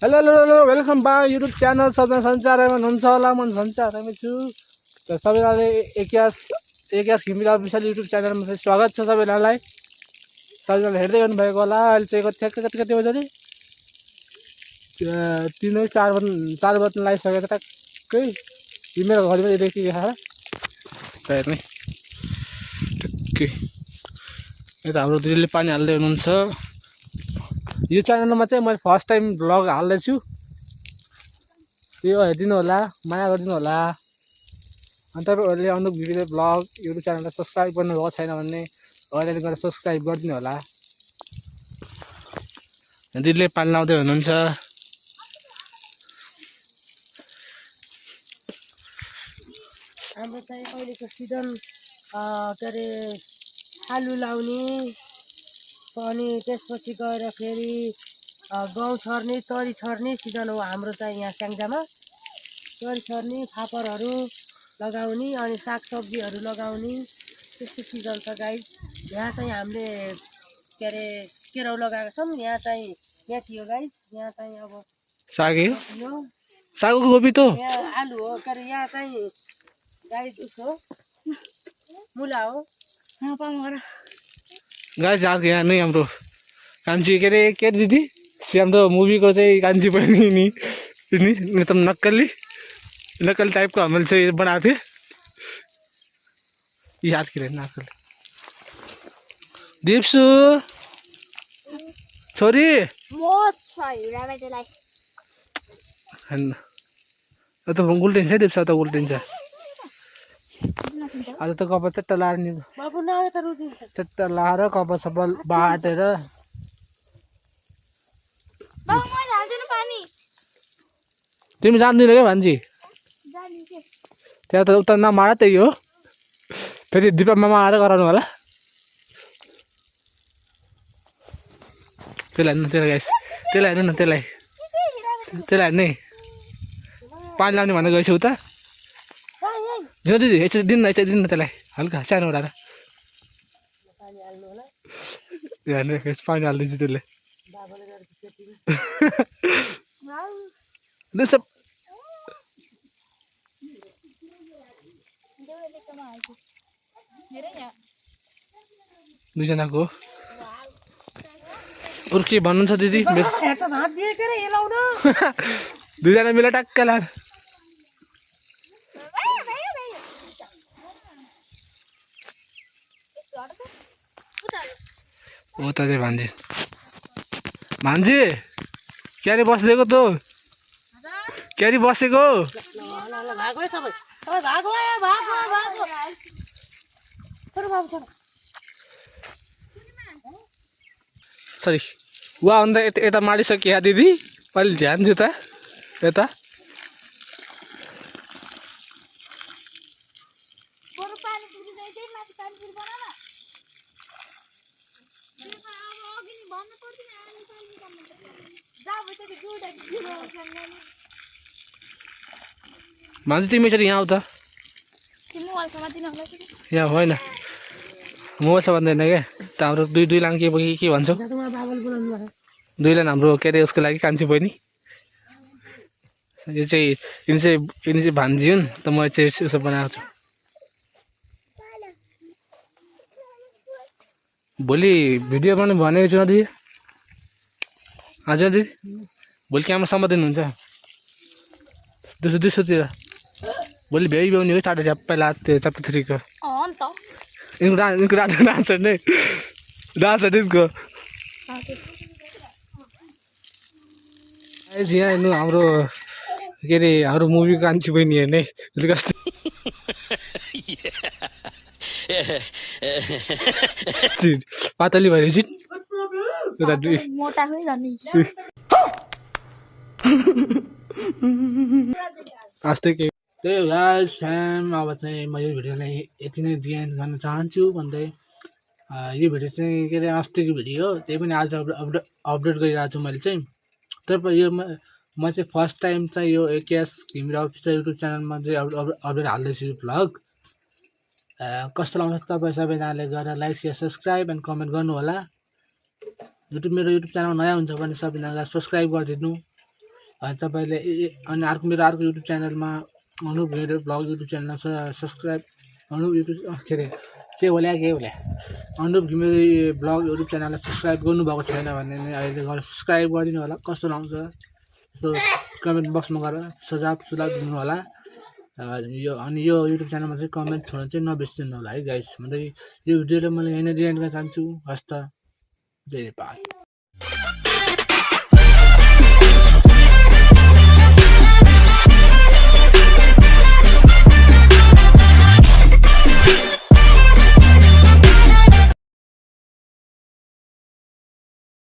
Hello hello hello welcome back YouTube channel सबजना सञ्चारमा हुनुहुन्छ होला म सञ्चारमै छु त सबैजनाले एकियास घिमिरे अफिसियल युट्युब च्यानलमा चाहिँ स्वागत छ सबैजनालाई सबैजनाले हेर्दै गर्नुभएको होला अहिले चाहिँ कति बज्यो नि 3 बज्न लागिसकेको छ टक्कै मेरो घरमा देखिएको छ हेर्ने टक्कै यता हाम्रो दिदीले पानी हाल्दै हुनुहुन्छ यो च्यानलमा चाहिँ मैले फर्स्ट टाइम भ्लग हाल्दैछु यो हेरिदिनु होला माया गरिदिनु होला अनि तपाईँहरूले अनुप घिमिरे भ्लग युट्युब च्यानललाई सब्सक्राइब गर्नुभएको छैन भने अहिले गएर सब्सक्राइब गरिदिनु होला दिदीले पानी लाउँदै हुनुहुन्छ हाम्रो चाहिँ अहिलेको सिजन के अरे आलु लाउने अनि त्यसपछि गएर फेरि गहुँ छर्ने तरी छर्ने सिजन हो हाम्रो चाहिँ यहाँ स्याङ्जामा तरी छर्ने फापरहरू लगाउने अनि सागसब्जीहरू लगाउने त्यस्तो सिजन छ गाइस यहाँ चाहिँ हामीले के अरे केराउ लगाएको छौँ यहाँ चाहिँ यहाँ थियो गाइस यहाँ चाहिँ अब सागको कोपी त यहाँ आलु हो के अरे यहाँ चाहिँ गाइस उसो मुला हो गाइस आज यहाँ नै हाम्रो कान्छी के अरे दिदी हाम्रो मुभीको चाहिँ कान्छी पनि नि एकदम नक्कली टाइपको हामीले चाहिँ बनाएको थिएँ याद किन नक्कली दिप्सु छोरी त उल्टिन्छ दिप्स त उल्टिन्छ आज त कपाल चट्टा लाएर नि चट्टा लाएर कपाल सपाल बाटेर तिमी जान्दिन क्या भान्जी त्यहाँ त उता नमाडा त्यही हो फेरि दिपा मामा आएर गराउनु होला त्यसलाई हेर्नु त्यसलाई हेर्ने पानी लाउने भनेर गएछ उता जो दिदी एकचोटि दिन्न त्यसलाई हल्का सानो उडाएर हेर्नु पानी हालिदिन्छु त्यसले दुईजनाको अरू के भन्नुहुन्छ दिदी दुईजना मिलेर टक्क लाएर हो त चाहिँ भान्जी क्यारी बसिदिएको त क्यारी बसेको सरी वा अन्त यता माडिसक्यो दिदी अहिले ध्यान दियो त यता भान्जी तिमी यसरी यहाँ आऊ त यहाँ होइन मोबाइल समात्दैन क्या त हाम्रो दुई लाख के भन्छौ दुई लाख हाम्रो के अरे उसको लागि कान्छी बहिनी यो चाहिँ भान्जी हुन् त म चाहिँ उसो बनाएको छु भोलि भिडियो बनाउनु भनेको छु न दिदी हजुर दिदी भोलि क्यामेरा समात्दिनुहुन्छ दुसोतिर भोलि भ्याउने हो चाँडो झ्याप्पै लाग्थ्यो चप्पा यिनको राम्रो डान्स नै डान्स डिस्को यहाँ हेर्नु हाम्रो के अरे हाम्रो मुभीको कान्छी बहिनी हेर्ने कस्तो पातली भएपछि अस्ति के त्यही हो गाइस अब चाहिँ म यो भिडियोलाई यति नै एन्ड गर्न चाहन्छु भन्दै यो भिडियो चाहिँ के अरे अस्तिको भिडियो हो त्यही पनि आज अपडेट गरिरहेको छु मैले चाहिँ यो म चाहिँ फर्स्ट टाइम चाहिँ यो एकियास घिमिरे अफिसियल युट्युब च्यानलमा चाहिँ अपडेट हाल्दैछु यो भ्लग कस्तो लाग्छ तपाईँ सबैजनाले गएर like share subscribe and comment गर्नु होला मेरो युट्युब च्यानल नयाँ हुन्छ भने सबैजनालाई सब्सक्राइब गरिदिनु अनि तपाईँले अनि मेरो अर्को युट्युब च्यानलमा Anup Ghimire blog YouTube channel subscribe Anup YouTube के अरे के बोल्या अनुप घिमिरे ब्लग युट्युब च्यानललाई सब्सक्राइब गर्नुभएको छैन भने अहिले गएर सब्सक्राइब गरिदिनु होला कस्तो लाउँछ सो कमेन्ट बक्समा गएर सुझाव दिनु होला अनि यो युट्युब च्यानलमा चाहिँ कमेन्ट छोड्न चाहिँ नबिर्सिनु होला है गाइस भन्दै यो भिडियोलाई मैले यहीँ नै एन्ड गर्न चाहन्छु हस्त जय नेपाल।